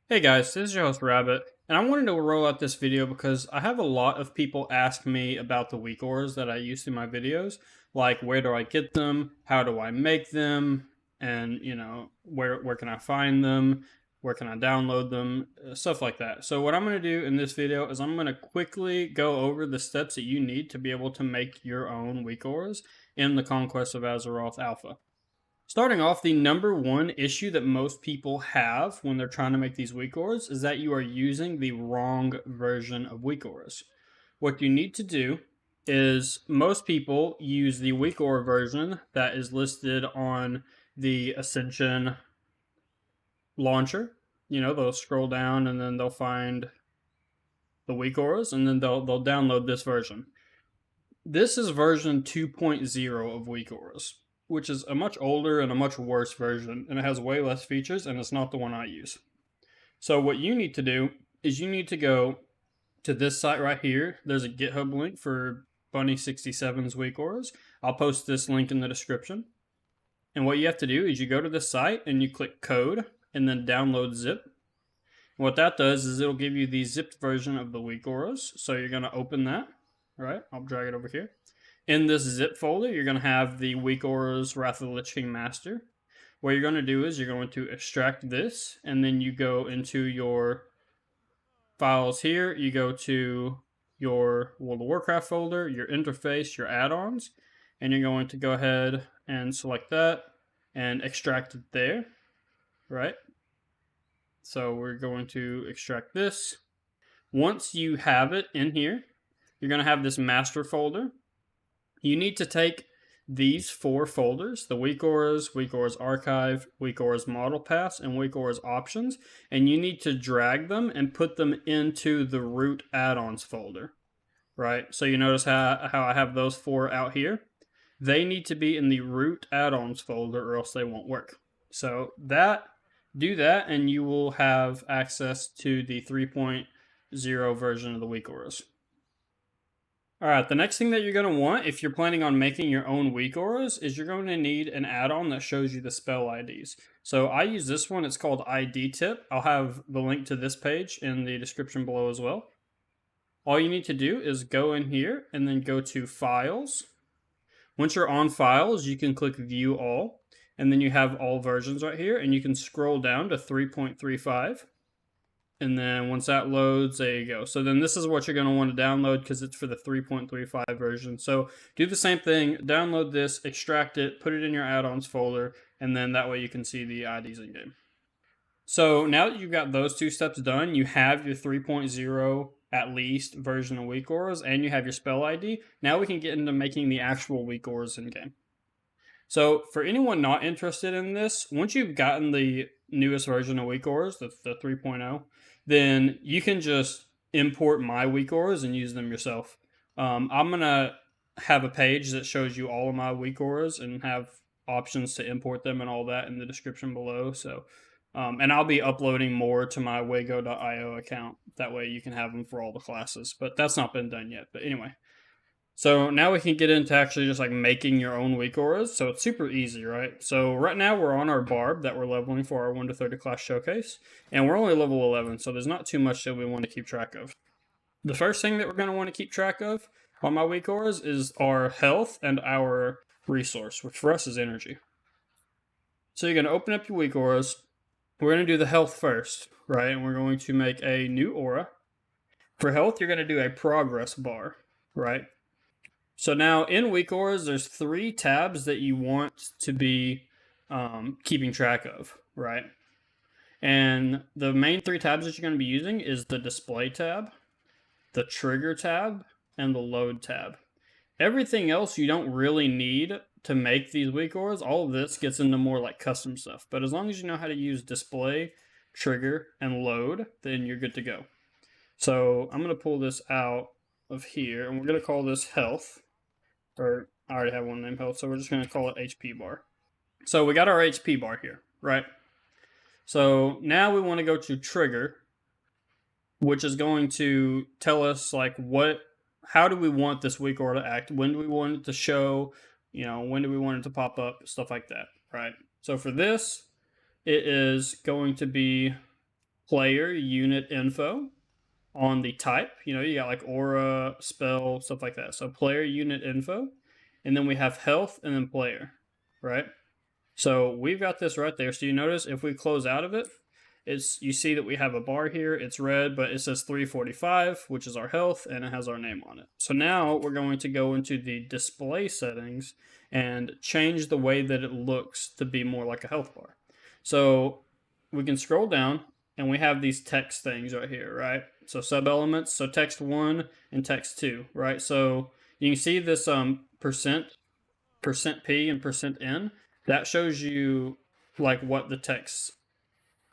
Hey guys, this is your host Rabbit, and I wanted to roll out this video because I have a lot of people ask me about the weak ores that I use in my videos, like where do I get them, how do I make them, and where can I find them, where can I download them, stuff like that. So what I'm going to do in this video is I'm going to quickly go over the steps that you need to be able to make your own weak ores in the Conquest of Azeroth Alpha. Starting off, the number one issue that most people have when they're trying to make these weak ores is that you are using the wrong version of weak ores. What you need to do is most people use the weak ore version that is listed on the Ascension launcher. They'll scroll down and then they'll find the weak ores and then they'll download this version. This is version 2.0 of weak ores, which is a much older and a much worse version, and it has way less features, and it's not the one I use. So what you need to do is you need to go to this site right here. There's a GitHub link for Bunny67's Weakauras. I'll post this link in the description. And what you have to do is you go to this site and you click code and then download zip. And what that does is it'll give you the zipped version of the Weakauras. So you're going to open that. All right, I'll drag it over here. In this zip folder, you're going to have the Weakauras Wrath of the Lich King Master. What you're going to do is you're going to extract this, and then you go into your files here. You go to your World of Warcraft folder, your interface, your add-ons, and you're going to go ahead and select that and extract it there, right? So we're going to extract this. Once you have it in here, you're going to have this master folder. You need to take these four folders, the Weakauras, Weakauras Archive, Weakauras Model Pass, and Weakauras Options, and you need to drag them and put them into the root add-ons folder, right? So you notice how I have those four out here? They need to be in the root add-ons folder or else they won't work. So do that and you will have access to the 3.0 version of the Weakauras. Alright, the next thing that you're going to want if you're planning on making your own Weakauras is you're going to need an add-on that shows you the spell IDs. So I use this one, it's called IDtip. I'll have the link to this page in the description below as well. All you need to do is go in here and then go to Files. Once you're on Files, you can click View All, and then you have all versions right here, and you can scroll down to 3.35. And then once that loads, there you go. So then this is what you're going to want to download because it's for the 3.35 version. So do the same thing, download this, extract it, put it in your add-ons folder, and then that way you can see the IDs in game. So now that you've got those two steps done, you have your 3.0 at least version of Weakauras, and you have your spell ID. Now we can get into making the actual Weakauras in game. So for anyone not interested in this, once you've gotten the newest version of Weakauras, the 3.0, then you can just import my Weakauras and use them yourself. I'm going to have a page that shows you all of my Weakauras and have options to import them and all that in the description below. So, and I'll be uploading more to my wago.io account. That way you can have them for all the classes, but that's not been done yet. But anyway. So now we can get into actually just like making your own Weakauras. So it's super easy, right? So right now we're on our Barb that we're leveling for our 1 to 30 class showcase. And we're only level 11, so there's not too much that we want to keep track of. The first thing that we're going to want to keep track of on my Weakauras is our health and our resource, which for us is energy. So you're going to open up your Weakauras. We're going to do the health first, right? And we're going to make a new aura. For health, you're going to do a progress bar, right? So now in Weakauras, there's 3 tabs that you want to be keeping track of, right? And the main 3 tabs that you're going to be using is the display tab, the trigger tab, and the load tab. Everything else you don't really need to make these Weakauras. All of this gets into more like custom stuff. But as long as you know how to use display, trigger, and load, then you're good to go. So I'm going to pull this out of here, and we're going to call this health. Or I already have one named health, so we're just going to call it HP bar. So we got our HP bar here, right? So now we want to go to trigger, which is going to tell us like how do we want this Weakaura to act? When do we want it to show? When do we want it to pop up? Stuff like that, right? So for this, it is going to be player unit info on the type. You know, you got like aura, spell, stuff like that. So player unit info, and then we have health and then player, right? So we've got this right there. So you notice if we close out of it, you see that we have a bar here. It's red, but it says 345, which is our health, and it has our name on it. So now we're going to go into the display settings and change the way that it looks to be more like a health bar. So we can scroll down, and we have these text things right here, right? So sub-elements, so text 1 and text 2, right? So you can see this percent %P and %N. That shows you like what the texts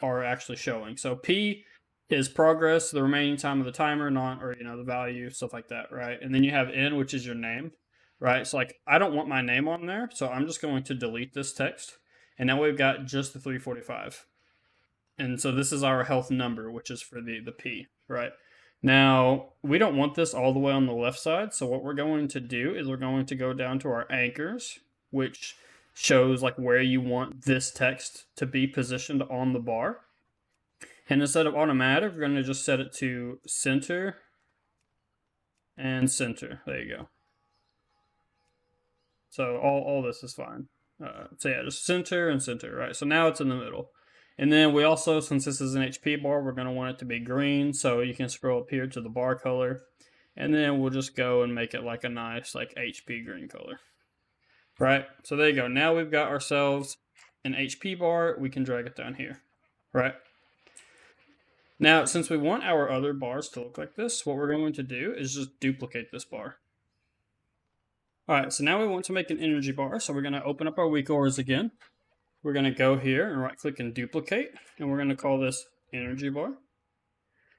are actually showing. So P is progress, the remaining time of the timer, the value, stuff like that, right? And then you have N, which is your name, right? So like I don't want my name on there, so I'm just going to delete this text. And now we've got just the 345. And so this is our health number, which is for the P, right? Now, we don't want this all the way on the left side, so what we're going to do is we're going to go down to our anchors, which shows like where you want this text to be positioned on the bar. And instead of automatic, we're going to just set it to center and center. There you go. So all this is fine. So yeah, just center and center, right? So now it's in the middle. And then we also, since this is an HP bar, we're going to want it to be green. So you can scroll up here to the bar color. And then we'll just go and make it like a nice like HP green color. Right? So there you go. Now we've got ourselves an HP bar. We can drag it down here. Right? Now, since we want our other bars to look like this, what we're going to do is just duplicate this bar. Alright, so now we want to make an energy bar. So we're going to open up our Weakauras again. We're going to go here and right click and duplicate, and we're going to call this energy bar.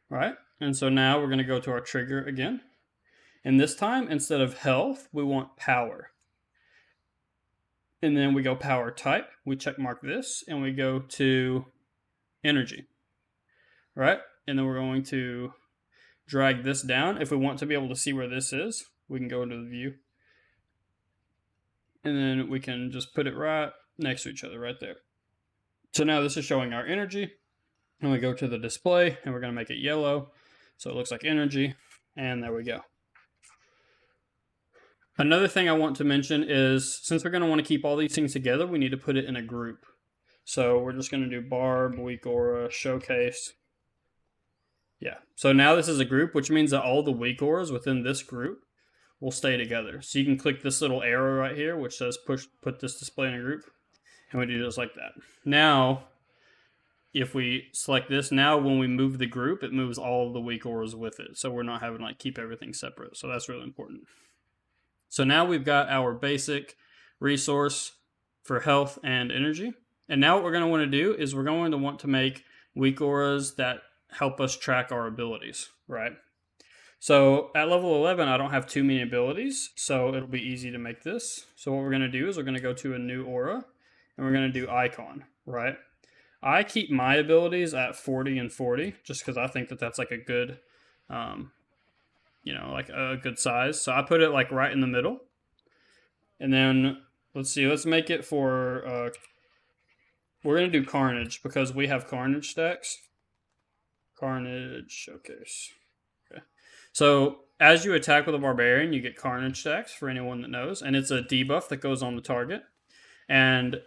Right? And so now we're going to go to our trigger again. And this time, instead of health, we want power. And then we go power type, we check mark this, and we go to energy. Right? And then we're going to drag this down. If we want to be able to see where this is, we can go into the view. And then we can just put it right next to each other right there. So now this is showing our energy. And we go to the display and we're going to make it yellow. So it looks like energy. And there we go. Another thing I want to mention is since we're going to want to keep all these things together, we need to put it in a group. So we're just going to do Barb, Weakaura, Showcase. Yeah. So now this is a group, which means that all the Weakauras within this group will stay together. So you can click this little arrow right here, which says put this display in a group. And we do just like that. Now, if we select this, now when we move the group, it moves all of the Weakauras with it. So we're not having to like keep everything separate. So that's really important. So now we've got our basic resource for health and energy. And now what we're going to want to do is we're going to want to make Weakauras that help us track our abilities, right? So at level 11, I don't have too many abilities, so it'll be easy to make this. So what we're going to do is we're going to go to a new aura, and we're going to do icon, right? I keep my abilities at 40 and 40, just because I think that that's like a good, like a good size. So I put it like right in the middle. And then, let's make it for, we're going to do Carnage, because we have Carnage stacks. Carnage Showcase. Okay. So as you attack with a Barbarian, you get Carnage stacks, for anyone that knows, and it's a debuff that goes on the target. And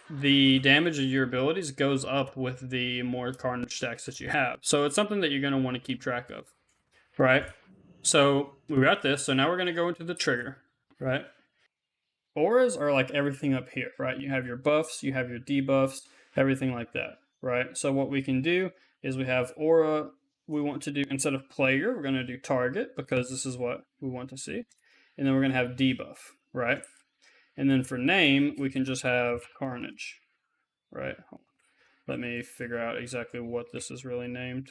the damage of your abilities goes up with the more Carnage stacks that you have. So it's something that you're going to want to keep track of, right? So we got this. So now we're going to go into the trigger, right? Auras are like everything up here, right? You have your buffs, you have your debuffs, everything like that, right? So what we can do is we have aura. We want to do, instead of player, we're going to do target, because this is what we want to see. And then we're going to have debuff, right? And then for name, we can just have Carnage, right? Let me figure out exactly what this is really named.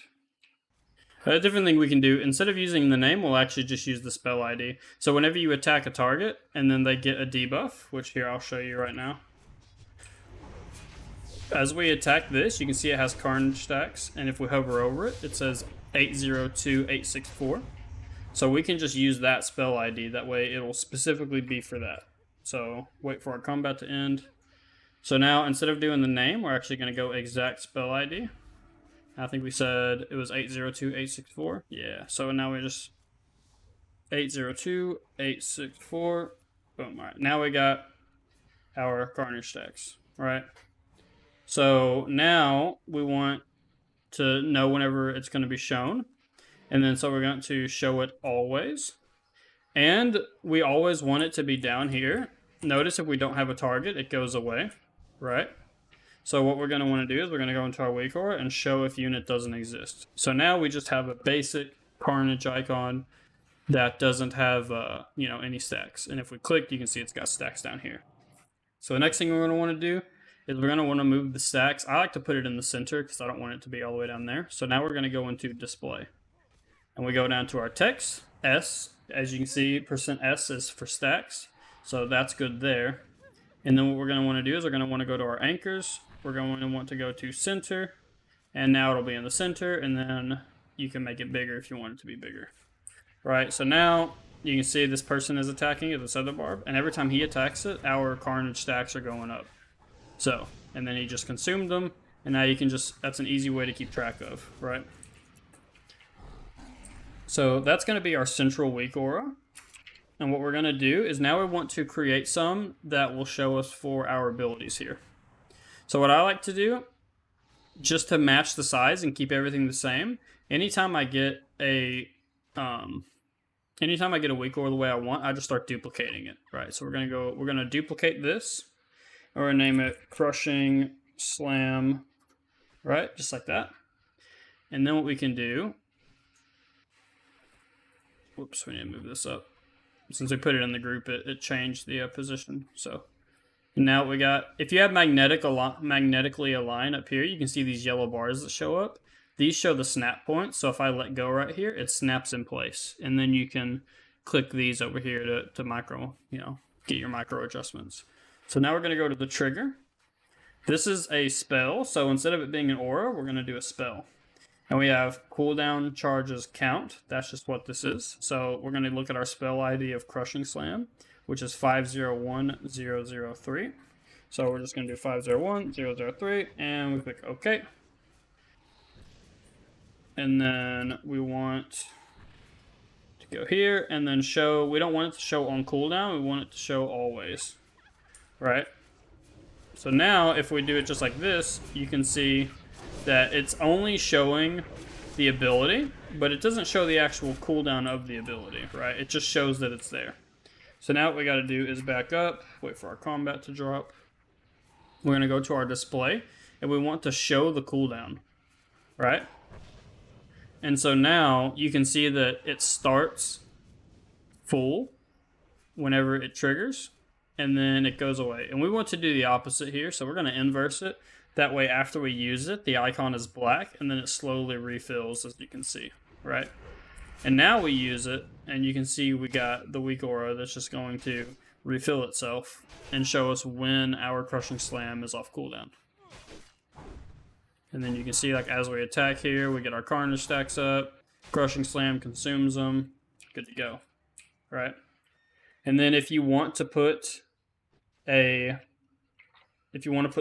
A different thing we can do, instead of using the name, we'll actually just use the spell ID. So whenever you attack a target, and then they get a debuff, which here I'll show you right now. As we attack this, you can see it has Carnage stacks, and if we hover over it, it says 802864. So we can just use that spell ID, that way it'll specifically be for that. So wait for our combat to end. So now instead of doing the name, we're actually going to go exact spell ID. I think we said it was 802.864. Yeah, so now we just 802.864. Boom. All right, now we got our Carnage stacks, right? So now we want to know whenever it's going to be shown. And then so we're going to show it always. And we always want it to be down here. Notice if we don't have a target, it goes away, right? So what we're going to want to do is we're going to go into our Weakaura and show if unit doesn't exist. So now we just have a basic Carnage icon that doesn't have any stacks. And if we click, you can see it's got stacks down here. So the next thing we're going to want to do is we're going to want to move the stacks. I like to put it in the center because I don't want it to be all the way down there. So now we're going to go into display. And we go down to our text, S. As you can see, %S is for stacks. So that's good there. And then what we're going to want to do is we're going to want to go to our anchors. We're going to want to go to center. And now it'll be in the center. And then you can make it bigger if you want it to be bigger. Right, so now you can see this person is attacking at this other barb. And every time he attacks it, our Carnage stacks are going up. So, and then he just consumed them. And now you can just, that's an easy way to keep track of, right? So that's going to be our central Weakaura. And what we're going to do is now we want to create some that will show us for our abilities here. So what I like to do, just to match the size and keep everything the same, anytime I get a Weakaura the way I want, I just start duplicating it, right? So we're going to duplicate this, and we're going to name it Crushing Slam, right? Just like that. And then what we can do, whoops, we need to move this up. Since we put it in the group, it changed the position. So now what we got, if you have magnetically aligned up here, you can see these yellow bars that show up. These show the snap points. So if I let go right here, it snaps in place. And then you can click these over here to micro, get your micro adjustments. So now we're going to go to the trigger. This is a spell. So instead of it being an aura, we're going to do a spell. And we have cooldown charges count. That's just what this is. So we're going to look at our spell ID of Crushing Slam, which is 501003. So we're just going to do 501003, and we click OK. And then we want to go here and then show, we don't want it to show on cooldown, we want it to show always, right? So now if we do it just like this, you can see that it's only showing the ability, but it doesn't show the actual cooldown of the ability, right? It just shows that it's there. So now what we got to do is back up, wait for our combat to drop. We're going to go to our display, and we want to show the cooldown, right? And so now you can see that it starts full whenever it triggers, and then it goes away. And we want to do the opposite here, so we're going to inverse it. That way, after we use it, the icon is black, and then it slowly refills, as you can see, right? And now we use it, and you can see we got the Weakaura that's just going to refill itself and show us when our Crushing Slam is off cooldown. And then you can see, like, as we attack here, we get our Carnage stacks up, Crushing Slam consumes them, good to go, right? And then if you want to put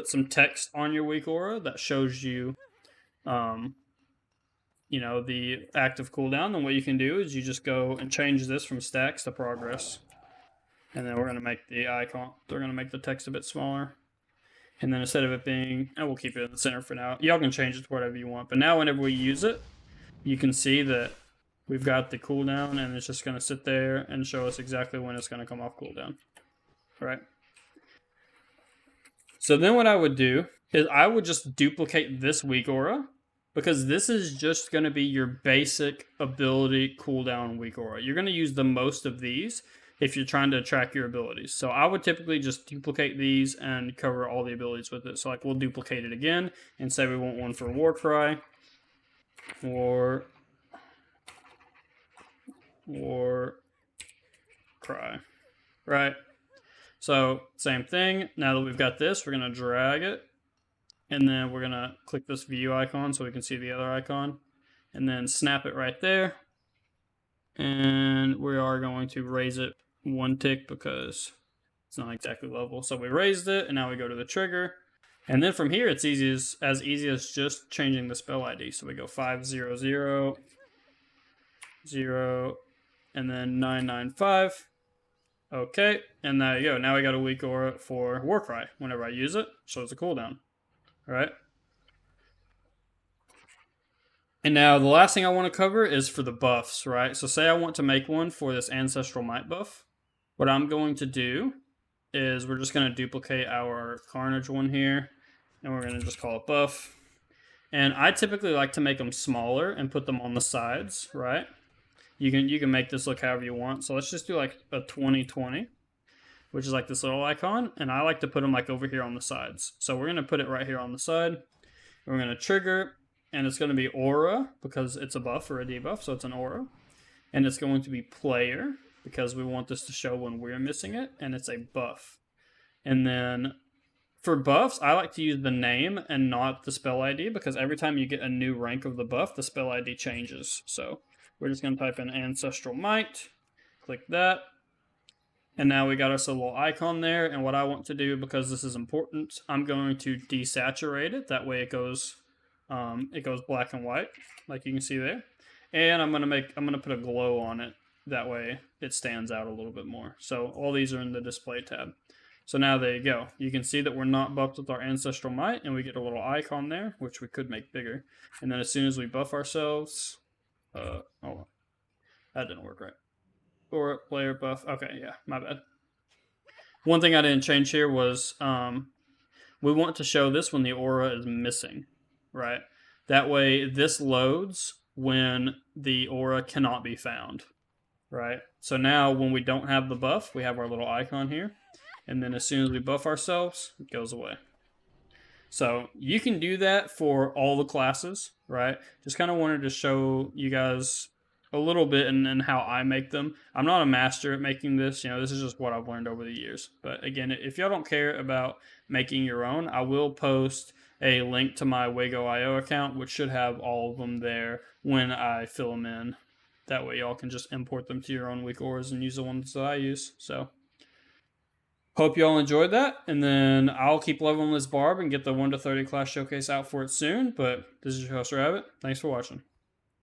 some text on your Weakaura that shows you, the active cooldown, then what you can do is you just go and change this from stacks to progress. And then we're going to make the icon, we're going to make the text a bit smaller. And then instead of it being, and we'll keep it in the center for now. Y'all can change it to whatever you want. But now whenever we use it, you can see that we've got the cooldown, and it's just going to sit there and show us exactly when it's going to come off cooldown. Right? So then what I would do is I would just duplicate this Weakaura, because this is just going to be your basic ability cooldown Weakaura. You're going to use the most of these if you're trying to track your abilities. So I would typically just duplicate these and cover all the abilities with it. So like we'll duplicate it again and say we want one for Warcry, Warcry, right? So same thing. Now that we've got this, we're going to drag it, and then we're going to click this view icon so we can see the other icon, and then snap it right there. And we are going to raise it one tick because it's not exactly level. So we raised it, and now we go to the trigger, And then from here, it's as easy as just changing the spell ID. So we go 500, 0, and then 995. Okay, and there you go. Now we got a weak aura for Warcry. Whenever I use it, shows a cooldown. All right. And now the last thing I want to cover is for the buffs, right? So say I want to make one for this Ancestral Might buff. What I'm going to do is we're just going to duplicate our Carnage one here, and we're going to just call it buff. And I typically like to make them smaller and put them on the sides, right? You can make this look however you want. So let's just do like a 2020, which is like this little icon, and I like to put them like over here on the sides. So we're going to put it right here on the side. We're going to trigger, and it's going to be aura because it's a buff or a debuff, so it's an aura. And it's going to be player because we want this to show when we're missing it, and it's a buff. And then for buffs, I like to use the name and not the spell ID because every time you get a new rank of the buff, the spell ID changes. So we're just going to type in Ancestral Might, click that, and now we got us a little icon there. And what I want to do, because this is important, I'm going to desaturate it. That way it goes black and white, like you can see there. And I'm gonna put a glow on it. That way it stands out a little bit more. So all these are in the display tab. So now there you go. You can see that we're not buffed with our Ancestral Might, and we get a little icon there, which we could make bigger. And then as soon as we buff ourselves, oh, that didn't work right. Or player buff. Okay, yeah, my bad. One thing I didn't change here was we want to show this when the aura is missing, right? That way this loads when the aura cannot be found, right? So now when we don't have the buff, we have our little icon here. And then as soon as we buff ourselves, it goes away. So you can do that for all the classes, right? Just kind of wanted to show you guys a little bit and how I make them. I'm not a master at making this. You know, this is just what I've learned over the years. But again, if y'all don't care about making your own, I will post a link to my Wago.io account, which should have all of them there when I fill them in. That way y'all can just import them to your own Weakauras and use the ones that I use. So hope y'all enjoyed that, and then I'll keep leveling this barb and get the 1 to 30 class showcase out for it soon. But this is your host, Rabbit. Thanks for watching.